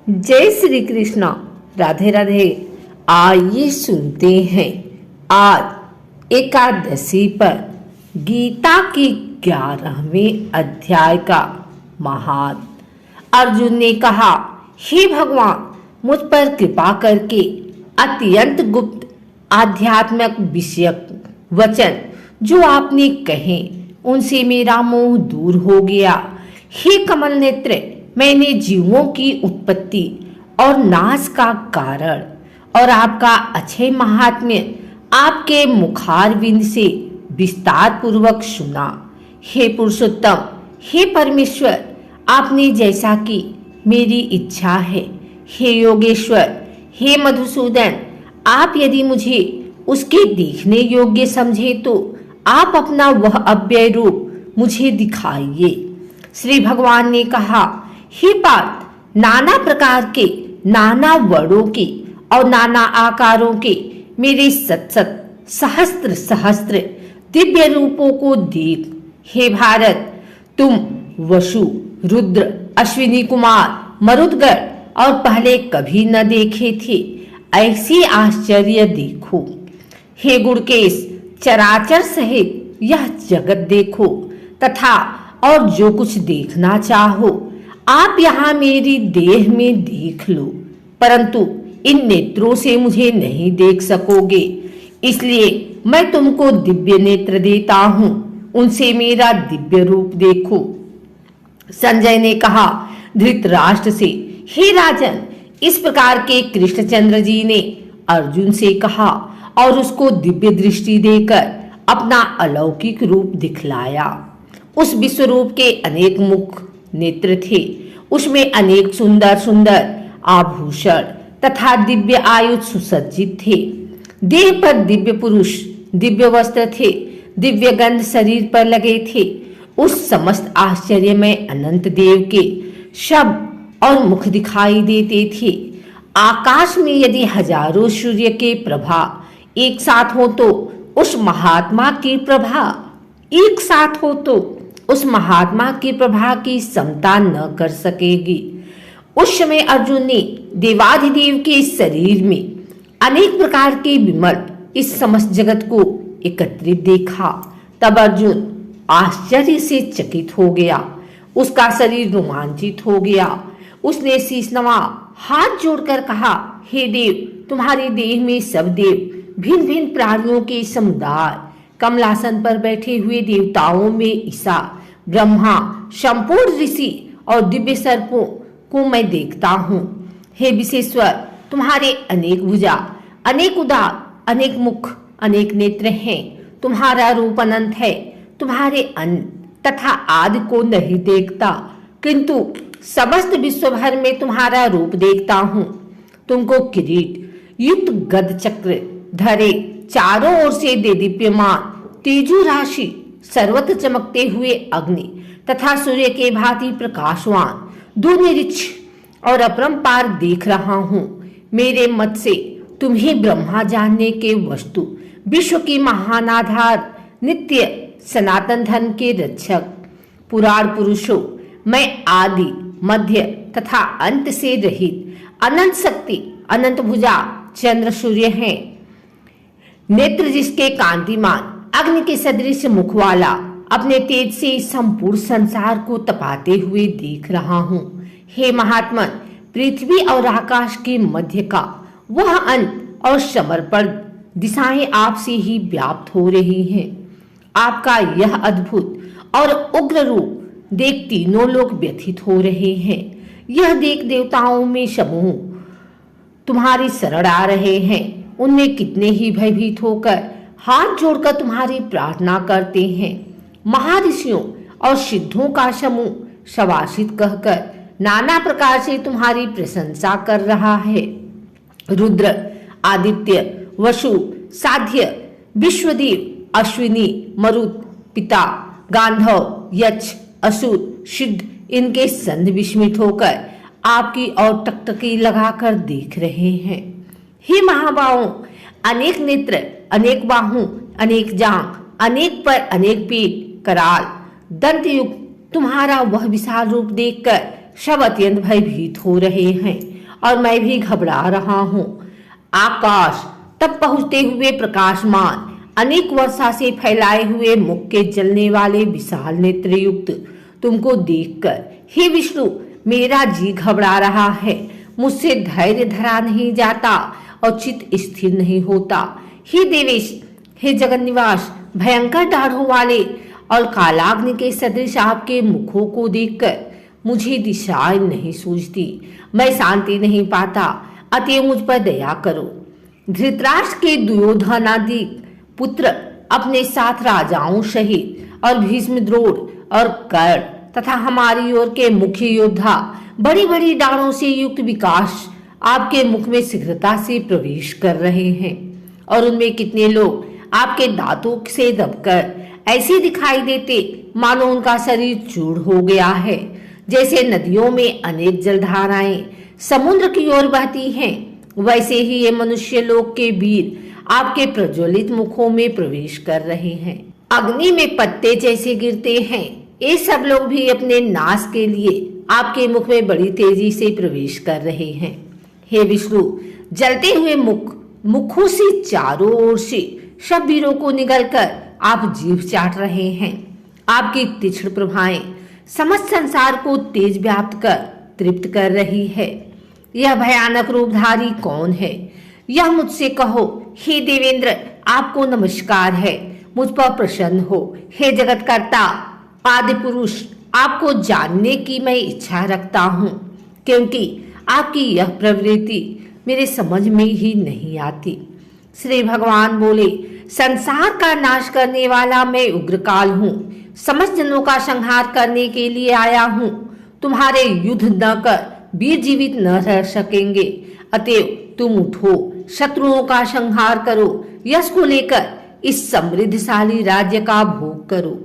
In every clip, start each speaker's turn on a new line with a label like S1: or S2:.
S1: जय श्री कृष्ण। राधे राधे। आइए सुनते हैं आज एकादशी पर गीता के 11वें अध्याय का महात्म। अर्जुन ने कहा, हे भगवान, मुझ पर कृपा करके अत्यंत गुप्त आध्यात्मिक विषयक वचन जो आपने कहे उनसे मेरा मोह दूर हो गया। हे कमल नेत्र, मैंने जीवों की उत्पत्ति और नाश का कारण और आपका अक्षय महात्म्य आपके मुखारविंद से विस्तार पूर्वक सुना। हे पुरुषोत्तम, हे परमेश्वर, आपने जैसा कि मेरी इच्छा है। हे योगेश्वर, हे मधुसूदन, आप यदि मुझे उसके देखने योग्य समझे तो आप अपना वह अव्यय रूप मुझे दिखाइए। श्री भगवान ने कहा, हे पार्थ, नाना प्रकार के, नाना वर्णों के और नाना आकारों के मेरे सत सहस्त्र सहस्त्र दिव्य रूपों को देख। हे भारत, तुम वसु, रुद्र, अश्विनी कुमार, मरुदगढ़ और पहले कभी न देखे थे ऐसे आश्चर्य देखो। हे गुणकेश, चराचर सहित यह जगत देखो तथा और जो कुछ देखना चाहो आप यहाँ मेरी देह में देख लो, परंतु इन नेत्रों से मुझे नहीं देख सकोगे, इसलिए मैं तुमको दिव्य नेत्र देता हूँ, उनसे मेरा दिव्य रूप देखो। संजय ने कहा धृतराष्ट्र से, हे राजन, इस प्रकार के कृष्णचंद्र जी ने अर्जुन से कहा और उसको दिव्य दृष्टि देकर अपना अलौकिक रूप दिखलाया। उस विश्व रूप के अनेक मुख नेत्र थे, उसमें अनेक सुंदर सुंदर आभूषण तथा दिव्य आयुध सुसज्जित थे। देह पर दिव्य पुरुष दिव्य वस्त्र थे, दिव्य गंध शरीर पर लगे थे। उस समस्त आश्चर्य में अनंत देव के शब्द और मुख दिखाई देते थे। आकाश में यदि हजारों सूर्य के प्रभा एक साथ हो तो उस महात्मा की प्रभा एक साथ हो तो उस महात्मा की प्रभा की समता न कर सकेगी। उस समय अर्जुन ने देवाधिदेव के शरीर में अनेक प्रकार के विमल इस समस्त जगत को एकत्रित देखा। तब अर्जुन आश्चर्य से चकित हो गया, उसका शरीर रोमांचित हो गया। उसने शीश नवा हाथ जोड़कर कहा, हे देव, तुम्हारे देह में सब देव, भिन्न भिन्न प्राणियों के समुदाय, कमलासन पर बैठे हुए देवताओं में ईसा, ब्रह्मा, संपूर्ण ऋषि और दिव्य सर्पों को मैं देखता हूँ। हे विशेश्वर, तुम्हारे अनेक भुजा, अनेक उदर, अनेक मुख, अनेक नेत्र हैं। तुम्हारा रूप अनंत है, तुम्हारे अंत तथा आदि को नहीं देखता, किंतु समस्त विश्व भर में तुम्हारा रूप देखता हूँ। तुमको किरीट युक्त गद चक्र धरे, चारों ओर से देदीप्यमान तेजु राशि, सर्वत्र चमकते हुए अग्नि तथा सूर्य के भांति प्रकाशवान, दुर्निरीक्ष और अपरंपार देख रहा हूँ। मेरे मत से तुम्हें ब्रह्मा जानने के वस्तु, विश्व की महान आधार, नित्य सनातन धर्म के रक्षक, पुराण पुरुषों, मैं आदि मध्य तथा अंत से रहित, अनंत शक्ति, अनंत भुजा, चंद्र सूर्य हैं। नेत्र जिसके कांतिमान अग्नि के सदृश मुख वाला, अपने तेज से संपूर्ण संसार को तपाते हुए देख रहा हूँ। हे महात्मन, पृथ्वी और आकाश के मध्य का वह अंत और समर्पण दिशाएं आपसे ही व्याप्त हो रही हैं। आपका यह अद्भुत और उग्र रूप देख तीनों लोग व्यथित हो रहे हैं। यह देख देवताओं में समूह तुम्हारी शरण आ रहे हैं। उनमें कितने ही भयभीत होकर हाथ जोड़कर तुम्हारी प्रार्थना करते हैं। महर्षियों और सिद्धों का समूह शबाशित कहकर नाना प्रकार से तुम्हारी प्रशंसा कर रहा है। रुद्र, आदित्य, वसु, साध्य, विश्वदेव, अश्विनी, मरुत, पिता, गांधव, यक्ष, असुर, सिद्ध इनके संध विस्मित होकर आपकी ओर टकटकी लगाकर देख रहे हैं। हे महाबाहों, अनेक नेत्र, अनेक बाहु, अनेक जांघ, अनेक पर, अनेक पीठ, कराल, दंत युक्त तुम्हारा वह विशाल रूप देखकर सब अत्यंत भयभीत हो रहे हैं। और मैं भी घबरा रहा हूँ। आकाश तब पहुँचते हुए प्रकाशमान, अनेक वर्षा से फैलाए हुए मुख के जलने वाले विशाल नेत्र युक्त तुमको देखकर हे विष्णु मेरा जी घबरा रहा है। मुझसे धैर्य धरा नहीं जाता और चित्त स्थिर नहीं होता। हे देवेश, हे जगन निवास, भयंकर दाढ़ों वाले और कालाग्नि के सदृश आपके मुखों को देखकर मुझे दिशाएं नहीं सूझती, मैं शांति नहीं पाता, अतएव मुझ पर दया करो। धृतराष्ट्र के दुर्योधनादि पुत्र अपने साथ राजाओं सहित और भीष्म, द्रोण और कर्ण तथा हमारी ओर के मुख्य योद्धा बड़ी बड़ी डालों से युक्त विकास आपके मुख में शीघ्रता से प्रवेश कर रहे हैं और उनमें कितने लोग आपके दांतों से दबकर ऐसे दिखाई देते मानो उनका शरीर चूर हो गया है। जैसे नदियों में अनेक जलधाराएं समुद्र की ओर बहती हैं, वैसे ही ये मनुष्य लोक के वीर आपके प्रज्वलित मुखों में प्रवेश कर रहे हैं। अग्नि में पत्ते जैसे गिरते हैं, ये सब लोग भी अपने नाश के लिए आपके मुख में बड़ी तेजी से प्रवेश कर रहे हैं। हे विष्णु, जलते हुए मुखों से चारों ओर से सब वीरों को निगलकर आप जीभ चाट रहे हैं। आपकी तीक्ष्ण प्रभाएं समस्त संसार को तेज व्याप्त कर तृप्त कर रही है। यह भयानक रूपधारी कौन है, यह मुझसे कहो। हे देवेंद्र, आपको नमस्कार है, मुझ पर प्रसन्न हो। हे जगतकर्ता आदि पुरुष, आपको जानने की मैं इच्छा रखता हूँ, क्योंकि आपकी यह प्रवृत्ति मेरे समझ में ही नहीं आती। श्री भगवान बोले, संसार का नाश करने वाला मैं उग्रकाल हूँ, समस्त जनों का संहार करने के लिए आया हूँ। तुम्हारे युद्ध न कर वीर जीवित न रह सकेंगे, अतएव तुम उठो, शत्रुओं का संहार करो, यश को लेकर इस समृद्धशाली राज्य का भोग करो।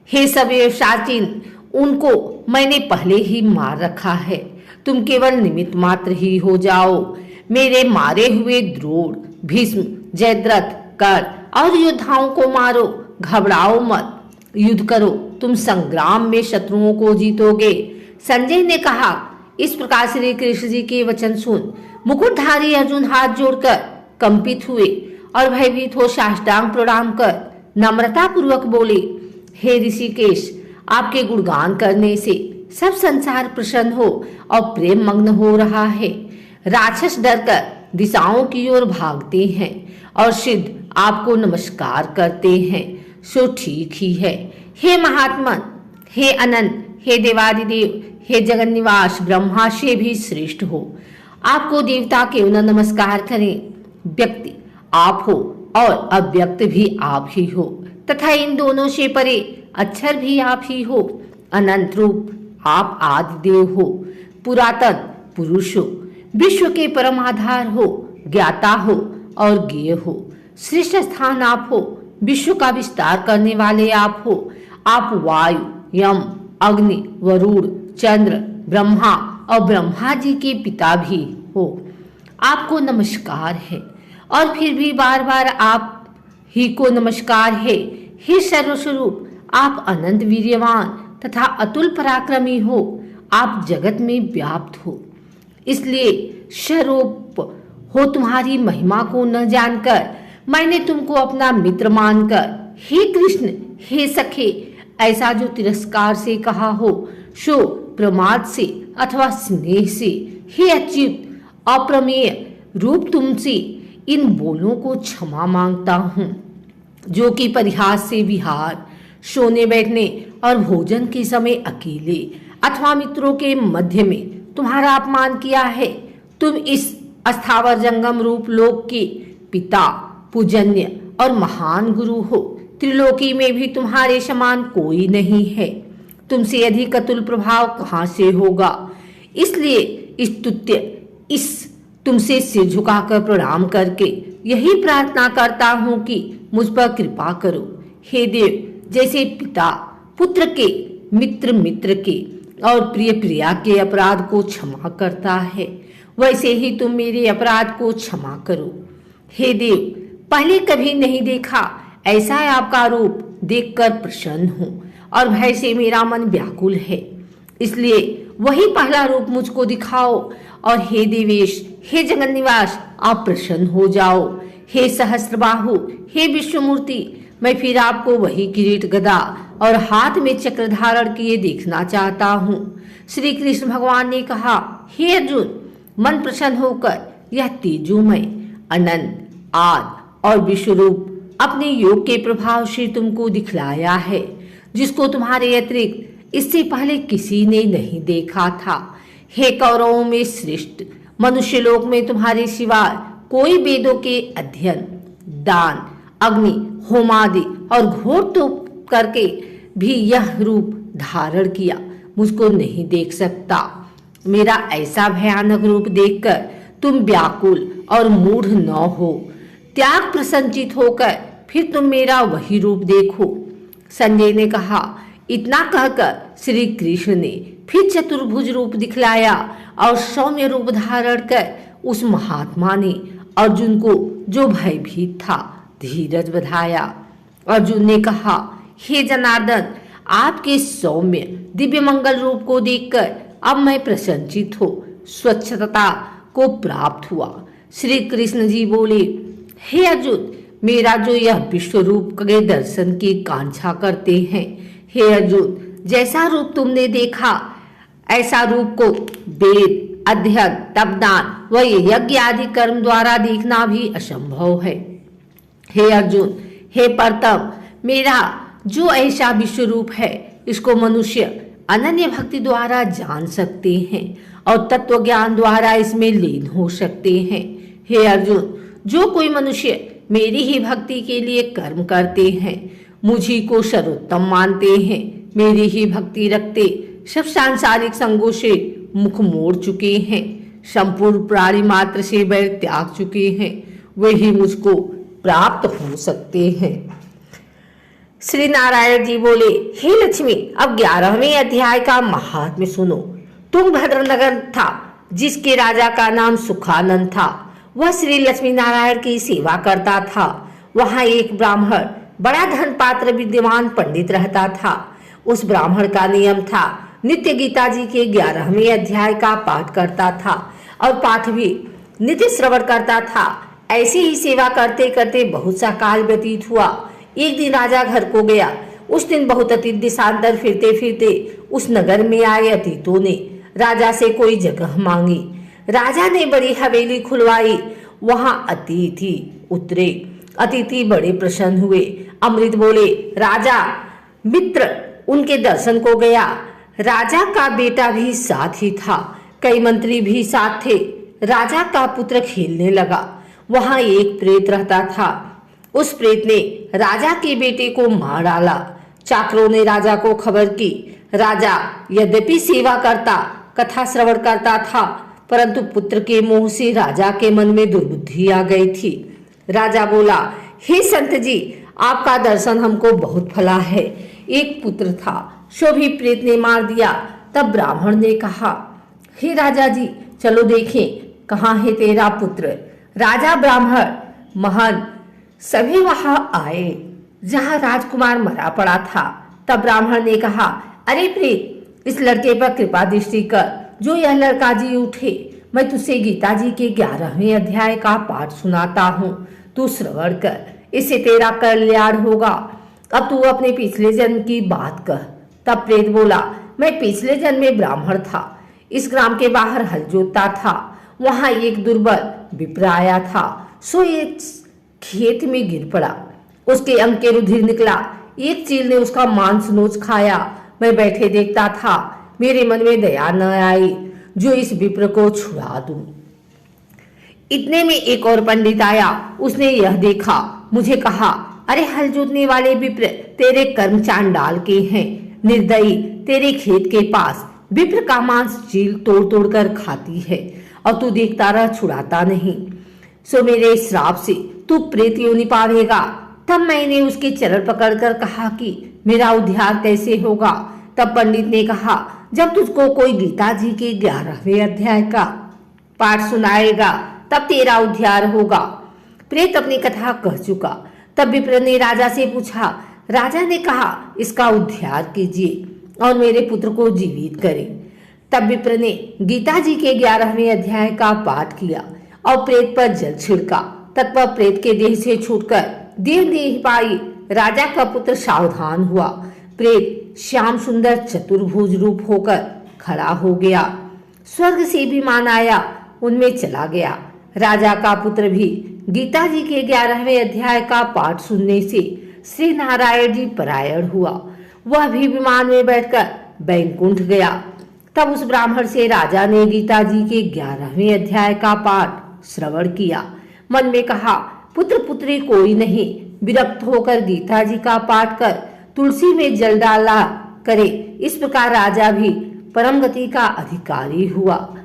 S1: हे सवैव साचिन, उनको मैंने पहले ही मार रखा है, तुम केवल निमित्त मात्र ही हो जाओ। मेरे मारे हुए द्रोण, भीष्म, जयद्रथ, कर्ण और योद्धाओं को मारो, घबराओ मत, युद्ध करो, तुम संग्राम में शत्रुओं को जीतोगे। संजय ने कहा। इस प्रकार श्री कृष्ण जी के वचन सुन मुकुटधारी अर्जुन हाथ जोड़कर कंपित हुए और भयभीत हो साष्टांग प्रणाम कर नम्रता पूर्वक बोले, हे ऋषिकेश, आपके गुणगान करने से सब संसार प्रसन्न हो और प्रेम मग्न हो रहा है। राक्षस डरकर दिशाओं की ओर भागते हैं और सिद्ध आपको नमस्कार करते हैं, सो ठीक ही है। हे महात्मन, हे अनंत, हे देवादिदेव, हे जगन निवास, ब्रह्मा से भी श्रेष्ठ हो। आपको देवता क्यों न नमस्कार करें। व्यक्ति आप हो और अव्यक्त भी आप ही हो, तथा इन दोनों से परे अक्षर भी आप ही हो। अनंत रूप आप आदि देव हो, पुरातन पुरुष हो, विश्व के परम आधार हो, ज्ञाता हो और ज्ञेय हो। श्रेष्ठ स्थान आप हो, विश्व का विस्तार करने वाले आप हो। आप वायु, यम, अग्नि, वरुण, चंद्र, ब्रह्मा और ब्रह्मा जी के पिता भी हो। आपको नमस्कार है और फिर भी बार बार आप ही को नमस्कार है। हे सर्वस्वरूप, आप अनंत वीर्यवान तथा अतुल पराक्रमी हो, आप जगत में व्याप्त हो, इसलिए स्वरूप हो। तुम्हारी महिमा को न जानकर मैंने तुमको अपना मित्र मानकर हे कृष्ण, हे सखे ऐसा जो तिरस्कार से कहा हो, सो प्रमाद से अथवा स्नेह से हे अच्युत अप्रमेय रूप तुमसे इन बोलों को क्षमा मांगता हूँ, जो कि परिहास से विहार, सोने बैठने और भोजन के समय अकेले अथवा मित्रों के मध्य में तुम्हारा अपमान किया है। तुम इस अस्थावर जंगम रूप लोक के पिता, पूजन्य और महान गुरु हो। त्रिलोकी में भी तुम्हारे समान कोई नहीं है, तुमसे अधिक अतुल प्रभाव कहाँ से होगा। इसलिए स्तुत्य इस तुमसे सिर झुकाकर प्रणाम करके यही प्रार्थना करता हूँ कि मुझ पर कृपा करो। हे देव, जैसे पिता पुत्र के, मित्र मित्र के और प्रिय प्रिया के अपराध को क्षमा करता है, वैसे ही तुम मेरे अपराध को क्षमा करो। हे देव, पहले कभी नहीं देखा ऐसा आपका रूप देखकर प्रसन्न हूँ और भय से मेरा मन व्याकुल है, इसलिए वही पहला रूप मुझको दिखाओ। और हे देवेश, हे जगन निवास, आप प्रसन्न हो जाओ। हे सहस्त्रबाहु, हे विश्वमूर्ति, मैं फिर आपको वही किरीट गदा और हाथ में चक्र धारण किए देखना चाहता हूँ। श्री कृष्ण भगवान ने कहा, हे अर्जुन, मन प्रसन्न होकर यह तेजोमय, अनंत, आद और विश्वरूप अपने योग के प्रभाव से तुमको दिखलाया है, जिसको तुम्हारे अतिरिक्त इससे पहले किसी ने नहीं देखा था। हे कौरवों में श्रेष्ठ, मनुष्य लोक में तुम्हारे सिवाय कोई वेदों के अध्ययन, दान, अग्नि, होमादि और घोर तप करके भी यह रूप धारण किया मुझको नहीं देख सकता। मेरा ऐसा भयानक रूप देखकर तुम व्याकुल और मूढ़ न हो, त्याग प्रसन्नचित होकर फिर तुम मेरा वही रूप देखो। संजय ने कहा। इतना कहकर श्री कृष्ण ने फिर चतुर्भुज रूप दिखलाया और सौम्य रूप धारण कर उस महात्मा ने अर्जुन को, जो भयभीत था, धीरज बधाया। अर्जुन ने कहा, हे जनार्दन, आपके सौम्य दिव्य मंगल रूप को देखकर अब मैं प्रसन्नचित हो स्वच्छता को प्राप्त हुआ। श्री कृष्ण जी बोले, हे अर्जुन, मेरा जो यह विश्व रूप के दर्शन की कांक्षा करते हैं, हे अर्जुन, जैसा रूप तुमने देखा ऐसा रूप को वेद, अध्ययन, तपदान व यज्ञ आदि कर्म द्वारा देखना भी असंभव है। हे अर्जुन, हे परतम, मेरा जो ऐसा विश्व रूप है, इसको मनुष्य अनन्य भक्ति द्वारा जान सकते हैं और तत्व ज्ञान द्वारा इसमें लीन हो सकते हैं। हे अर्जुन, जो कोई मनुष्य मेरी ही भक्ति के लिए कर्म करते हैं, मुझी को सर्वोत्तम मानते हैं, मेरी ही भक्ति रखते, सब सांसारिक संगों से मुख मोड़ चुके हैं, संपूर्ण प्राणी मात्र से बैर त्याग चुके हैं, वे ही मुझको प्राप्त हो सकते हैं। श्री नारायण जी बोले, हे लक्ष्मी, अब 11वें अध्याय का महात्म्य सुनो। तुंगभद्र नगर था, जिसके राजा का नाम सुखानंद था। वह श्री लक्ष्मी नारायण की सेवा करता था। वहां एक ब्राह्मण, बड़ा धन पात्र विद्वान पंडित रहता था। उस ब्राह्मण का नियम था, नित्य गीता जी के 11वें अध्याय का पाठ करता था और पाठ भी नित्य श्रवण करता था। ऐसी ही सेवा करते करते बहुत सा काल व्यतीत हुआ। एक दिन राजा घर को गया। उस दिन बहुत अतीत देशांतर फिरते फिरते उस नगर में आए अतीतों ने राजा से कोई जगह मांगी। राजा ने बड़ी हवेली खुलवाई। वहां अतिथि उतरे। अतिथि बड़े प्रसन्न हुए। अमृत बोले, राजा मित्र उनके दर्शन को गया। राजा का बेटा भी साथ ही था, कई मंत्री भी साथ थे। राजा का पुत्र खेलने लगा। वहां एक प्रेत रहता था। उस प्रेत ने राजा के बेटे को मार डाला। चाकरों ने राजा को खबर की। राजा यद्यपि सेवा करता, कथा श्रवण करता था, परंतु पुत्र के मोह से राजा के मन में दुर्बुद्धि आ गई थी। राजा बोला, हे संत जी, आपका दर्शन हमको बहुत फला है। एक पुत्र था, सो भी प्रेत ने मार दिया। तब ब्राह्मण ने कहा, हे राजा जी, चलो देखें कहाँ है तेरा पुत्र। राजा, ब्राह्मण, महन सभी वहां आए जहां राजकुमार मरा पड़ा था। तब ब्राह्मण ने कहा, अरे प्रेत, इस लड़के पर कृपा दृष्टि कर, जो यह लड़का जी उठे। मैं तुझसे गीता जी के 11वें अध्याय का पाठ सुनाता हूँ, तू श्रवण कर, इससे तेरा कल्याण होगा। अब तू अपने पिछले जन्म की बात कह। तब प्रेत बोला, मैं पिछले जन्म में ब्राह्मण था, इस ग्राम के बाहर हल जोतता था। वहां एक दुर्बल विप्र आया था, सो एक खेत में गिर पड़ा। उसके अंग के रुधिर निकला। एक चील ने उसका मांस नोच खाया। मैं बैठे देखता था। मेरे मन में दया न आई जो इस विप्र को छुड़ा दूं। इतने में एक और पंडित आया। उसने यह देखा, मुझे कहा, अरे हल जोतने वाले विप्र, तेरे कर्म चांडाल के हैं। निर्दयी, तेरे खेत के पास विप्र का मांस चील तोड़ तोड़ कर खाती है और तू देखता रह, छुड़ाता नहीं। सो मेरे श्राप से तू प्रेत योनि पावेगा। तब मैंने उसके चरण पकड़कर कहा कि मेरा उद्धार कैसे होगा। तब पंडित ने कहा, जब तुझको कोई गीता जी के 11वें अध्याय का पाठ सुनाएगा तब तेरा उद्धार होगा। प्रेत अपनी कथा कह चुका। तब विप्र ने राजा से पूछा। राजा ने कहा, इसका उद्धार कीजिए और मेरे पुत्र को जीवित करें। तब विप्र ने गीता जी के 11वें अध्याय का पाठ किया और प्रेत पर जल छिड़का। तत्पर प्रेत के देह से छूटकर देह नहीं पाई। राजा का पुत्र सावधान हुआ। प्रेत श्याम सुंदर चतुर्भुज रूप होकर खड़ा हो गया। स्वर्ग से विमान आया, उनमें चला गया। राजा का पुत्र भी गीता जी के 11वें अध्याय का पाठ सुनने से श्री नारायण जी परायण हुआ। वह भी विमान में बैठकर बैकुंठ गया। तब उस ब्राह्मण से राजा ने गीता जी के 11वें अध्याय का पाठ श्रवण किया। मन में कहा, पुत्र पुत्री कोई नहीं, विरक्त होकर गीता जी का पाठ कर तुलसी में जल डाला करे। इस प्रकार राजा भी परम गति का अधिकारी हुआ।